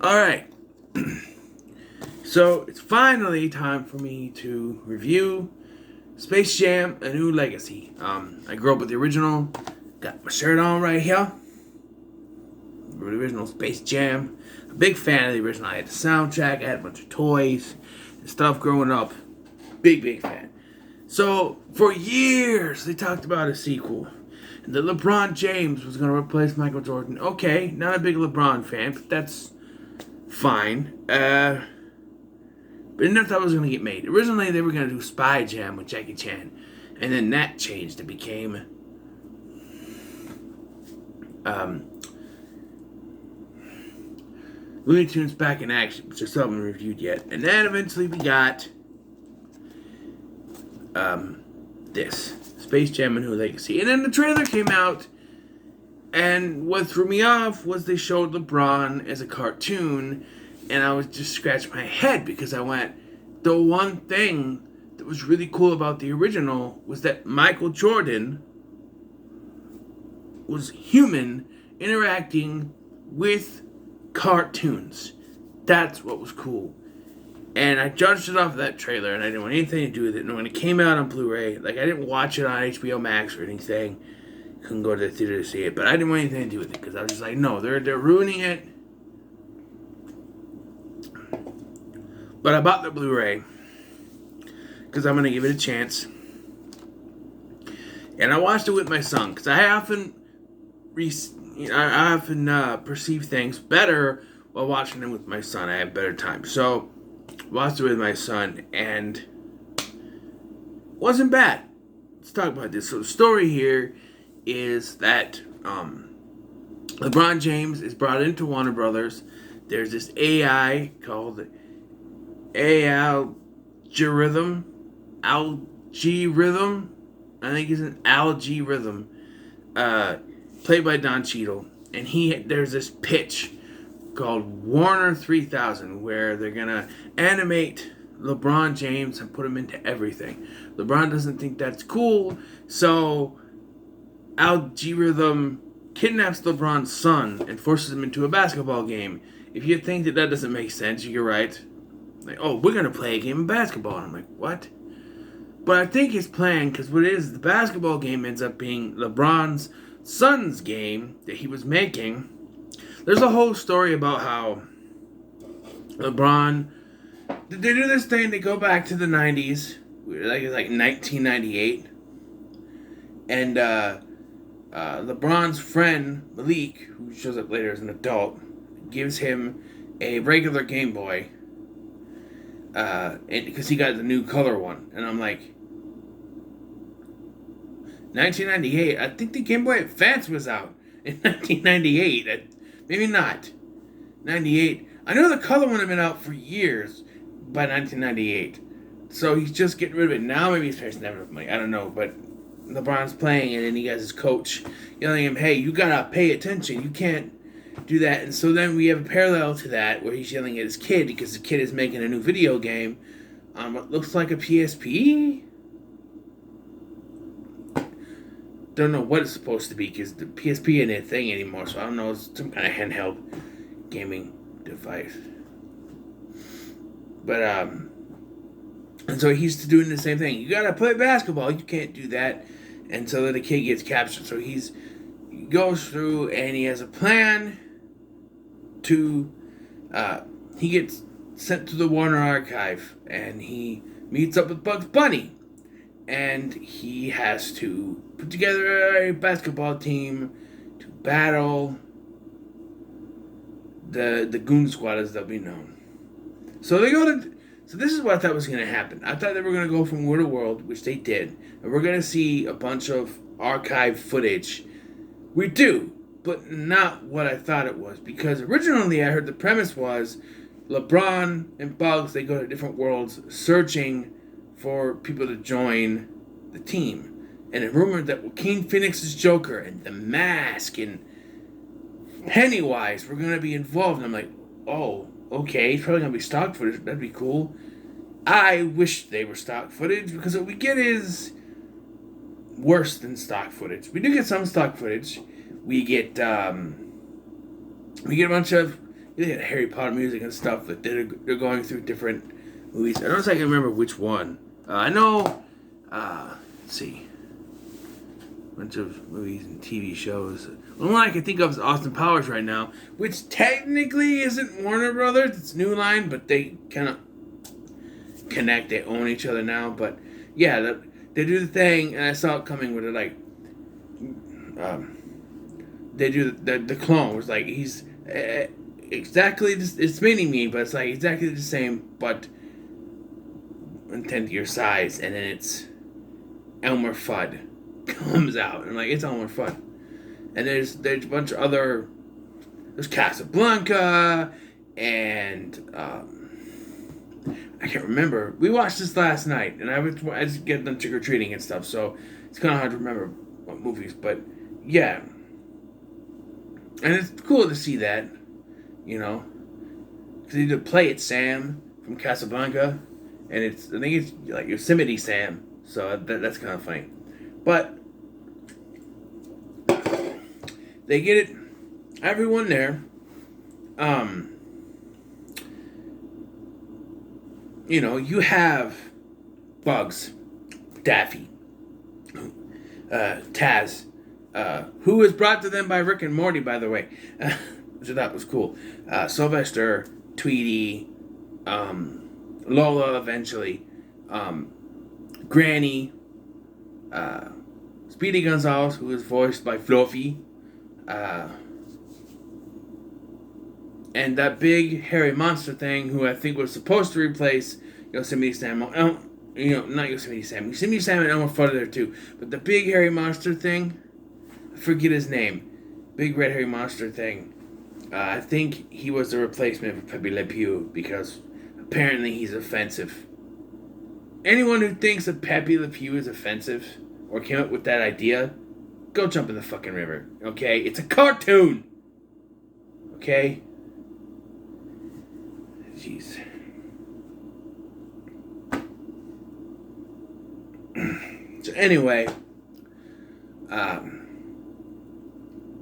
Alright, so it's finally time for me to review Space Jam: A New Legacy. I grew up with the original, got my shirt on right here. The original Space Jam. A big fan of the original. I had the soundtrack, I had a bunch of toys and stuff growing up. Big fan. So, for years, they talked about a sequel. And that LeBron James was going to replace Michael Jordan. Okay, not a big LeBron fan, but that's fine. But I never thought it was going to get made. Originally, they were going to do Spy Jam with Jackie Chan. And then that changed. It became Looney Tunes Back in Action, which I still haven't reviewed yet. And then eventually we got this. Space Jam: A New Legacy. And then the trailer came out, and what threw me off was they showed LeBron as a cartoon, and I was just scratching my head because I went, the one thing that was really cool about the original was that Michael Jordan was human interacting with cartoons. That's what was cool. And I judged it off of that trailer, and I didn't want anything to do with it. And when it came out on Blu-ray, like, I didn't watch it on HBO Max or anything. Couldn't go to the theater to see it, but I didn't want anything to do with it because I was just like, no, they're ruining it. But I bought the Blu-ray because I'm gonna give it a chance, and I watched it with my son because I often perceive things better while watching them with my son. I have better time, so watched it with my son, and it wasn't bad. Let's talk about this. So the story here is that LeBron James is brought into Warner Brothers. There's this AI called Algorithm. I think it's an Algorithm. Played by Don Cheadle. And there's this pitch called Warner 3000 where they're gonna animate LeBron James and put him into everything. LeBron doesn't think that's cool, so Algorithm kidnaps LeBron's son and forces him into a basketball game. If you think that doesn't make sense, you're right. Like, oh, we're gonna play a game of basketball. And I'm like, what? But I think his plan, because what it is, the basketball game ends up being LeBron's son's game that he was making. There's a whole story about how LeBron, they do this thing, they go back to the 90s, like it's like 1998, and LeBron's friend, Malik, who shows up later as an adult, gives him a regular Game Boy, and because he got the new color one, and I'm like, 1998, I think the Game Boy Advance was out in 1998, maybe not, 98, I know the color one had been out for years by 1998, so he's just getting rid of it now. Maybe his parents never have money, I don't know, but LeBron's playing it, and he has his coach yelling at him, hey, you gotta pay attention, you can't do that. And so then we have a parallel to that where he's yelling at his kid because the kid is making a new video game on what looks like a PSP. Don't know what it's supposed to be because the PSP ain't a thing anymore, so I don't know, it's some kind of handheld gaming device. But and so he's doing the same thing. You gotta play basketball, you can't do that. And so then the kid gets captured. So he goes through and he has a plan to he gets sent to the Warner Archive and he meets up with Bugs Bunny. And he has to put together a basketball team to battle the Goon Squad, as they'll be known. So this is what I thought was going to happen. I thought they were going to go from world to world, which they did. And we're going to see a bunch of archive footage. We do, but not what I thought it was. Because originally I heard the premise was LeBron and Bugs, they go to different worlds searching for people to join the team. And it rumored that Joaquin Phoenix's Joker and The Mask and Pennywise were going to be involved. And I'm like, oh, okay, it's probably going to be stock footage. That'd be cool. I wish they were stock footage because what we get is worse than stock footage. We do get some stock footage. We get a bunch of they had Harry Potter music and stuff, but they're going through different movies. I don't know if I can remember which one. I know, let's see, a bunch of movies and TV shows. The only one I can think of is Austin Powers right now, which technically isn't Warner Brothers. It's New Line, but they kind of connect. They own each other now. But yeah, they do the thing, and I saw it coming with it. Like, they do the clone. Was like he's exactly this, it's mini me, but it's like exactly the same, but 10th year size, and then it's Elmer Fudd comes out, and like it's Elmer Fudd. And there's a bunch of other. There's Casablanca, and I can't remember. We watched this last night, and I just get them trick or treating and stuff, so it's kind of hard to remember what movies. But yeah, and it's cool to see that, you know, because he did Play It Sam from Casablanca, and I think it's like Yosemite Sam, so that's kind of funny, but. They get it. Everyone there. You know, you have Bugs, Daffy, Taz, who was brought to them by Rick and Morty, by the way, which I thought was cool. Sylvester, Tweety, Lola eventually, Granny, Speedy Gonzales, who was voiced by Fluffy. And that big hairy monster thing, who I think was supposed to replace Yosemite Sam. Not Yosemite Sam. Yosemite Sam and Elmer Fudd there too. But the big hairy monster thing, I forget his name. Big red hairy monster thing. I think he was the replacement for Pepe Le Pew because apparently he's offensive. Anyone who thinks that Pepe Le Pew is offensive or came up with that idea, go jump in the fucking river, okay? It's a cartoon, okay? Jeez. So anyway,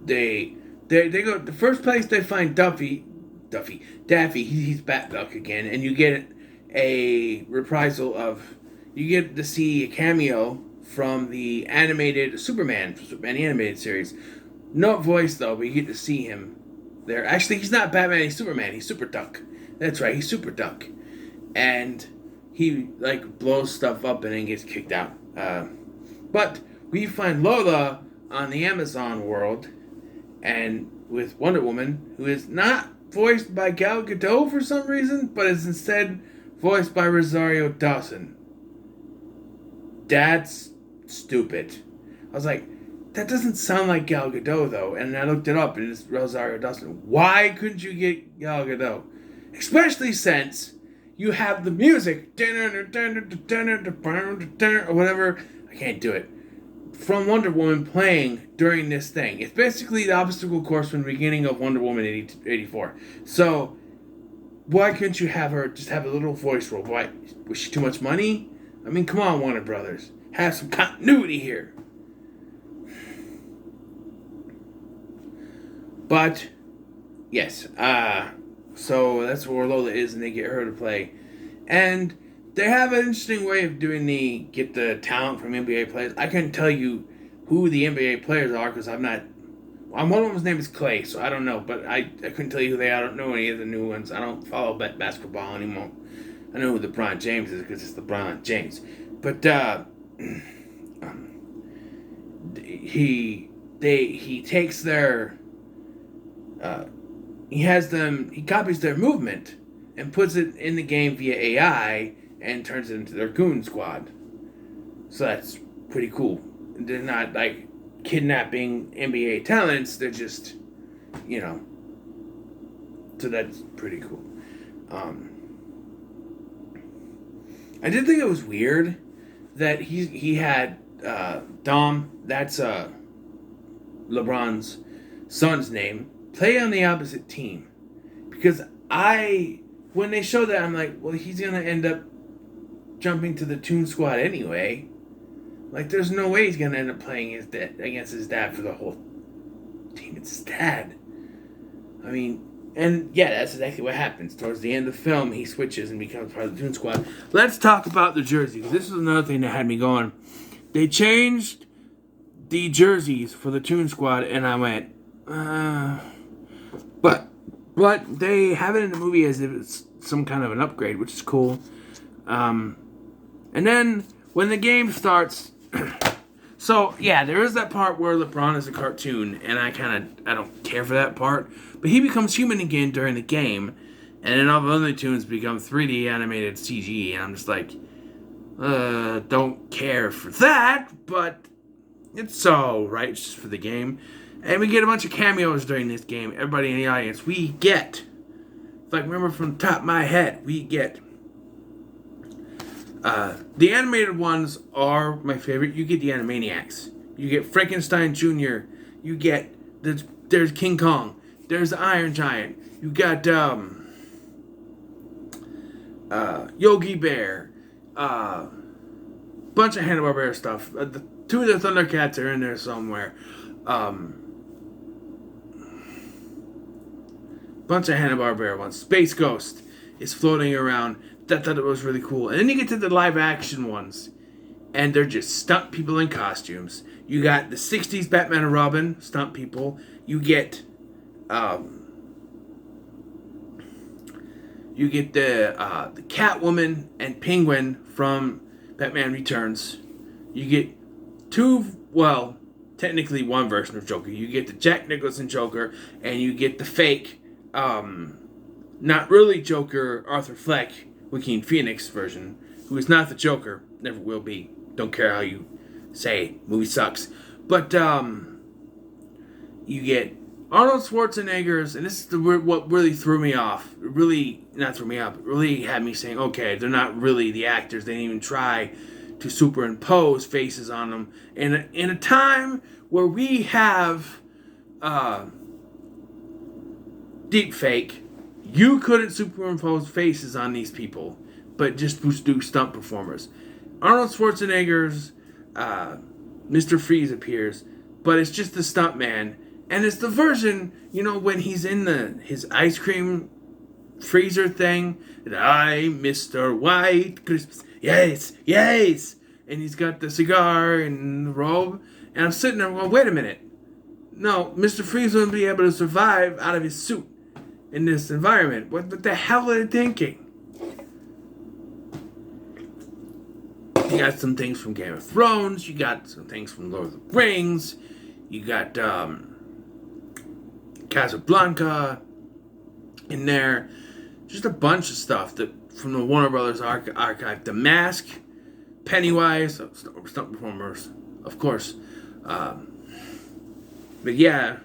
they go. The first place they find Daffy. He's Batduck again, and you get a reprisal of. You get to see a cameo from the animated Superman animated series. No voice though, but you get to see him there. Actually, he's not Batman, he's Superman. He's Super Duck. That's right, he's Super Duck. And he like blows stuff up and then gets kicked out. But we find Lola on the Amazon world, and with Wonder Woman, who is not voiced by Gal Gadot for some reason, but is instead voiced by Rosario Dawson. That's stupid. I was like, that doesn't sound like Gal Gadot though, and I looked it up and it's Rosario Dawson. Why couldn't you get Gal Gadot? Especially since you have the music or whatever. I can't do it. From Wonder Woman playing during this thing. It's basically the obstacle course from the beginning of Wonder Woman 84. So why couldn't you have her just have a little voice role? Why was she too much money? I mean, come on, Warner Brothers. Have some continuity here. But, yes. So that's where Lola is, and they get her to play. And they have an interesting way of doing get the talent from NBA players. I couldn't tell you who the NBA players are, because I'm not... One of them's name is Clay, so I don't know. But I couldn't tell you who they are. I don't know any of the new ones. I don't follow basketball anymore. I know who LeBron James is because it's LeBron James. But he takes their he copies their movement and puts it in the game via AI and turns it into their goon squad. So that's pretty cool. They're not like kidnapping NBA talents. They're just, so that's pretty cool. I did think it was weird that he had Dom, that's LeBron's son's name, play on the opposite team. Because when they show that, I'm like, well, he's going to end up jumping to the Toon Squad anyway. Like, there's no way he's going to end up playing against his dad for the whole team. It's his dad. I mean, And yeah, that's exactly what happens. Towards the end of the film, he switches and becomes part of the Toon Squad. Let's talk about the jersey, because this is another thing that had me going. They changed the jerseys for the Toon Squad, and I went, but they have it in the movie as if it's some kind of an upgrade, which is cool. And then when the game starts, so yeah, there is that part where LeBron is a cartoon, and I don't care for that part. But he becomes human again during the game, and then all the other tunes become 3D animated CG, and I'm just like, don't care for that, but it's alright, it's just for the game. And we get a bunch of cameos during this game. Everybody in the audience, we get, like, remember from the top of my head, we get, the animated ones are my favorite. You get the Animaniacs. You get Frankenstein Jr. You get, there's King Kong. There's the Iron Giant. You got, Yogi Bear. Bunch of Hanna-Barbera stuff. Two of the Thundercats are in there somewhere. Bunch of Hanna-Barbera ones. Space Ghost is floating around. I thought it was really cool. And then you get to the live action ones, and they're just stunt people in costumes. You got the 60s Batman and Robin stunt people. You get the Catwoman and Penguin from Batman Returns. You get technically one version of Joker. You get the Jack Nicholson Joker, and you get the fake, not really Joker, Arthur Fleck, Joaquin Phoenix version, who is not the Joker, never will be. Don't care how you say, movie sucks. But you get Arnold Schwarzenegger's, and this is what really threw me off. Really, not threw me off, but really had me saying, okay, they're not really the actors. They didn't even try to superimpose faces on them. In a time where we have deep fake, you couldn't superimpose faces on these people, but just do stunt performers. Arnold Schwarzenegger's Mr. Freeze appears, but it's just the stunt man. And it's the version, when he's in his ice cream freezer thing. And I'm Mr. White Christmas. Yes, yes. And he's got the cigar and the robe. And I'm sitting there going, wait a minute. No, Mr. Freeze wouldn't be able to survive out of his suit in this environment. What the hell are they thinking? You got some things from Game of Thrones. You got some things from Lord of the Rings. You got Casablanca in there. Just a bunch of stuff from the Warner Brothers archive. The Mask, Pennywise, stunt performers, of course. But yeah,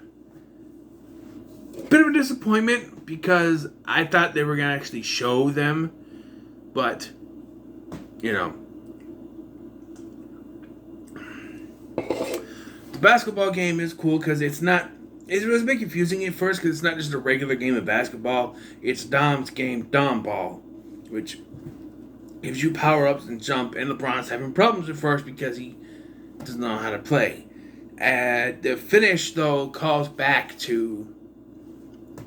bit of a disappointment because I thought they were going to actually show them. But, the basketball game is cool because it was a bit confusing at first because it's not just a regular game of basketball. It's Dom's game, Dom Ball, which gives you power-ups and jump. And LeBron's having problems at first because he doesn't know how to play. The finish, though, calls back to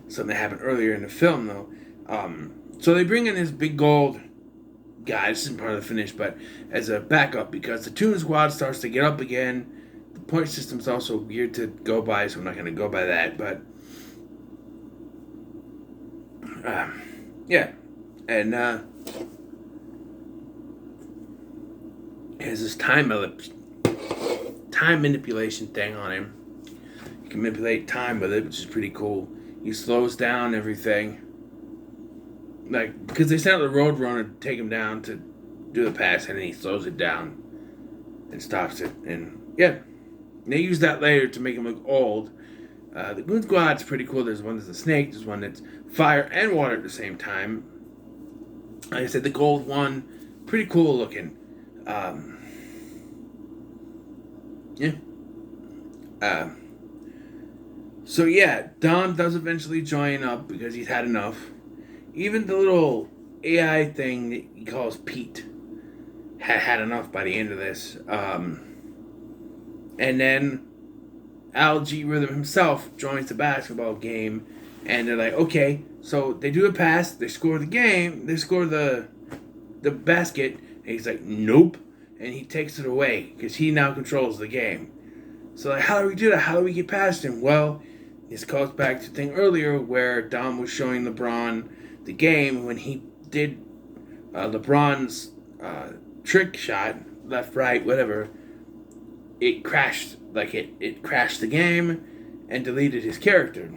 something that happened earlier in the film, though. So they bring in this big gold guy. This isn't part of the finish, but as a backup because the Toon Squad starts to get up again. The point system's also weird to go by, so I'm not going to go by that. But yeah, and has this time manipulation thing on him. You can manipulate time with it, which is pretty cool. He slows down everything. Like, because they sent out the Roadrunner to take him down to do the pass, and then he slows it down and stops it. And yeah, they use that later to make him look old. The Goon Squad's pretty cool. There's one that's a snake. There's one that's fire and water at the same time. Like I said, the gold one, pretty cool looking. Yeah. So yeah, Dom does eventually join up because he's had enough. Even the little AI thing that he calls Pete had enough by the end of this. And then Al G. Rhythm himself joins the basketball game And they're like, okay, so they do a pass, they score the game, they score the basket, and he's like, nope, and he takes it away because he now controls the game. So like, how do we do that? How do we get past him? Well, this goes back to the thing earlier where Dom was showing LeBron the game when he did LeBron's trick shot, left, right, whatever. It crashed, like it crashed the game and deleted his character.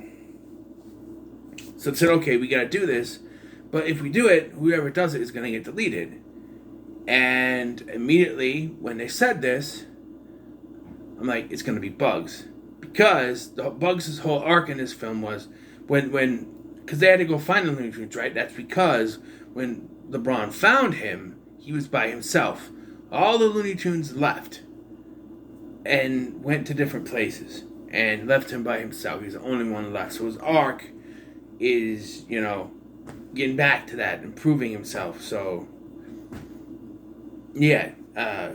So it said, okay, we gotta do this, but if we do it, whoever does it is gonna get deleted. And immediately when they said this, I'm like, it's gonna be Bugs, because Bugs' whole arc in this film was because they had to go find the Looney Tunes, right? That's because when LeBron found him, he was by himself. All the Looney Tunes left and went to different places and left him by himself. He's the only one left. So his arc is, getting back to that, improving himself. So, yeah.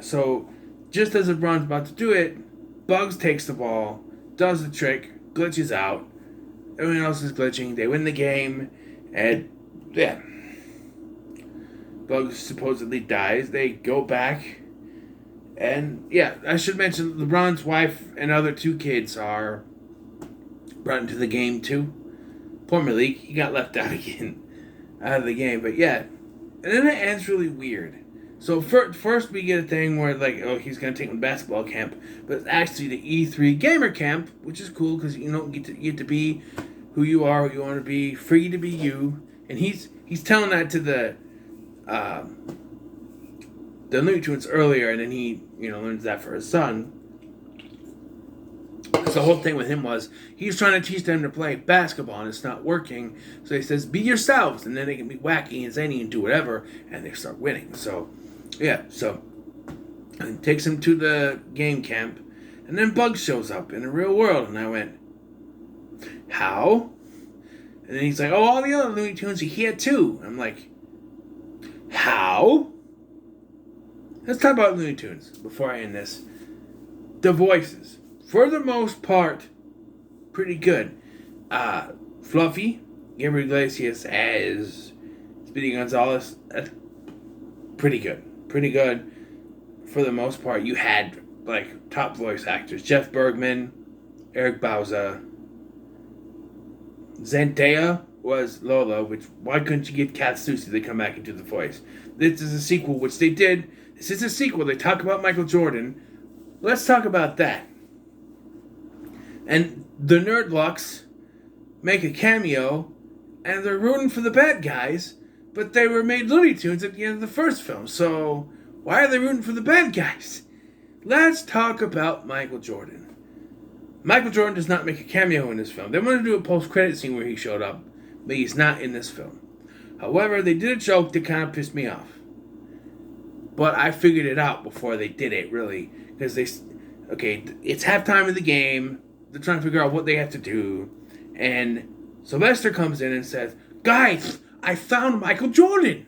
So, just as LeBron's about to do it, Bugs takes the ball, does the trick, glitches out. Everyone else is glitching. They win the game. And, yeah. Bugs supposedly dies. They go back. And, yeah, I should mention LeBron's wife and other 2 kids are brought into the game, too. Poor Malik, he got left out again, out of the game. But yeah, and then it ends really weird. So first we get a thing where like, oh, he's gonna take him to basketball camp, but it's actually the E3 gamer camp, which is cool because you get to be who you are, who you want to be, free to be you. And he's telling that to the Looney Tunes earlier, and then he learns that for his son. So the whole thing with him was he's trying to teach them to play basketball and it's not working. So he says, be yourselves, and then they can be wacky and zany and do whatever, and they start winning. So, yeah, and takes him to the game camp, and then Bugs shows up in the real world, and I went, how? And then he's like, oh, all the other Looney Tunes are here too. I'm like, how? Let's talk about Looney Tunes before I end this. The voices. For the most part, pretty good. Fluffy, Gabriel Iglesias as Speedy Gonzalez, pretty good. Pretty good. For the most part, you had like top voice actors: Jeff Bergman, Eric Bauza. Zendaya was Lola. Which why couldn't you get Kat Susi to come back and do the voice? This is a sequel, which they did. This is a sequel. They talk about Michael Jordan. Let's talk about that. And the Nerdlucks make a cameo, and they're rooting for the bad guys, but they were made Looney Tunes at the end of the first film. So why are they rooting for the bad guys? Let's talk about Michael Jordan. Michael Jordan does not make a cameo in this film. They wanted to do a post-credit scene where he showed up, but he's not in this film. However, they did a joke that kind of pissed me off. But I figured it out before they did it, really. Because it's halftime of the game. They're trying to figure out what they have to do. And Sylvester comes in and says, guys, I found Michael Jordan.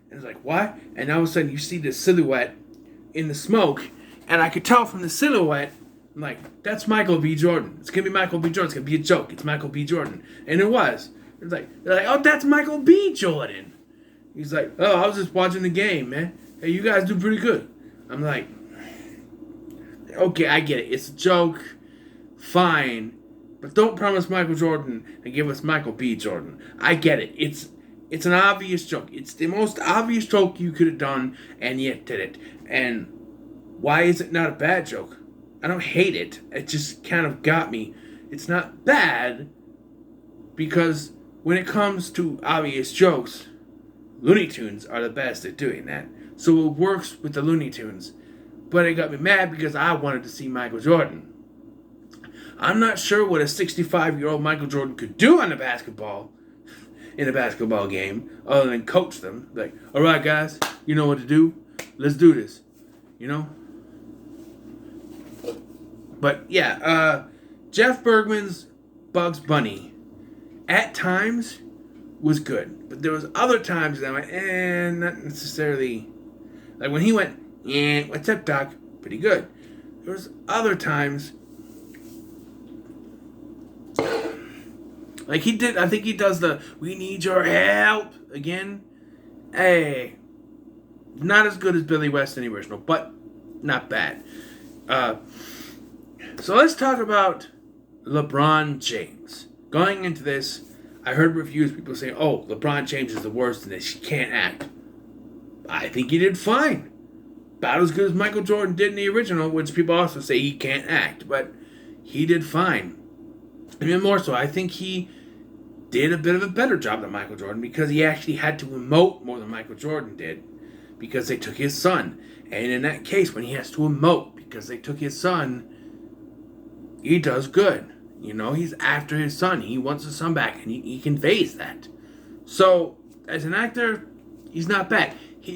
And it's like, what? And all of a sudden you see this silhouette in the smoke. And I could tell from the silhouette, I'm like, that's Michael B. Jordan. It's going to be Michael B. Jordan. It's going to be a joke. It's Michael B. Jordan. And it was. They're like, oh, that's Michael B. Jordan. He's like, oh, I was just watching the game, man. Hey, you guys do pretty good. I'm like, okay, I get it. It's a joke. Fine. But don't promise Michael Jordan and give us Michael B. Jordan. I get it. It's an obvious joke. It's the most obvious joke you could have done, and yet did it. And why is it not a bad joke? I don't hate it. It just kind of got me. It's not bad because when it comes to obvious jokes, Looney Tunes are the best at doing that. So it works with the Looney Tunes. But it got me mad because I wanted to see Michael Jordan. I'm not sure what a 65-year-old Michael Jordan could do in a basketball game, other than coach them. Like, all right, guys, you know what to do. Let's do this. But yeah, Jeff Bergman's Bugs Bunny at times was good, but there was other times that I went, not necessarily. Like when he went, what's up, Doc? Pretty good. There was other times Like he did, I think he does the "We need your help" again. Hey, not as good as Billy West in the original, but not bad. So let's talk about LeBron James. Going into this, I heard reviews, people saying, "Oh, LeBron James is the worst in this. He can't act." I think he did fine. About as good as Michael Jordan did in the original, which people also say he can't act, but he did fine. Even more so, I think he did a bit of a better job than Michael Jordan because he actually had to emote more than Michael Jordan did because they took his son. And in that case, when he has to emote because they took his son, he does good. You know, he's after his son. He wants his son back, and he conveys that. So, as an actor, he's not bad.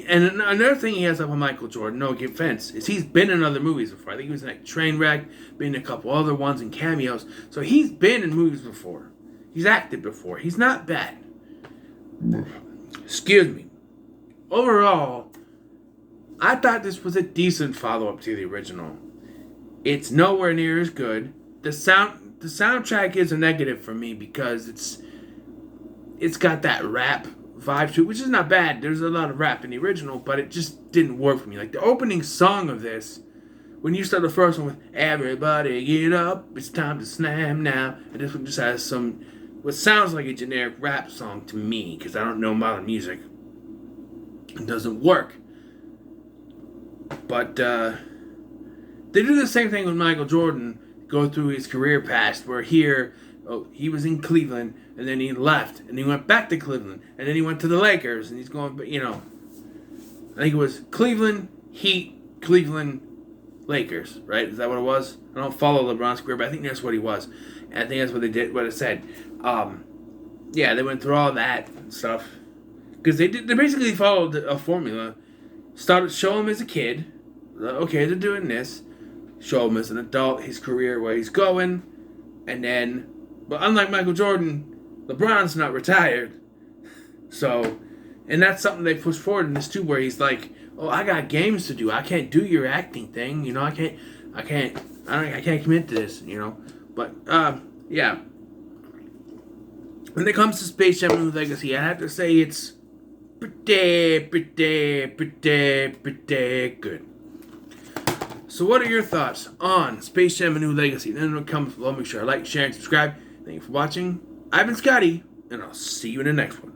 And another thing he has up on Michael Jordan, no offense, is he's been in other movies before. I think he was in like Trainwreck, been in a couple other ones and cameos. So he's been in movies before. He's acted before. He's not bad. Excuse me. Overall, I thought this was a decent follow-up to the original. It's nowhere near as good. The soundtrack is a negative for me because it's got that rap vibe to it, which is not bad. There's a lot of rap in the original, but it just didn't work for me. Like the opening song of this, when you start the first one with "Everybody get up, it's time to slam now," and this one just has what sounds like a generic rap song to me because I don't know modern music. It doesn't work. But they do the same thing with Michael Jordan. Go through his career past, where he was in Cleveland, and then he left, and he went back to Cleveland, and then he went to the Lakers, and he's going, I think it was Cleveland, Heat, Cleveland, Lakers, right? Is that what it was? I don't follow LeBron's career, but I think that's what he was. And I think that's what they did, what it said. They went through all that stuff. Because they basically followed a formula. Show him as a kid. Okay, they're doing this. Show him as an adult, his career, where he's going. And then, but unlike Michael Jordan, LeBron's not retired. So, and that's something they push forward in this too, where he's like, "Oh, I got games to do. I can't do your acting thing. I can't commit to this. But yeah. When it comes to Space Jam: New Legacy, I have to say it's pretty good. So what are your thoughts on Space Jam: New Legacy? Then in the comments below, make sure to like, share, and subscribe. Thank you for watching. I've been Scotty, and I'll see you in the next one.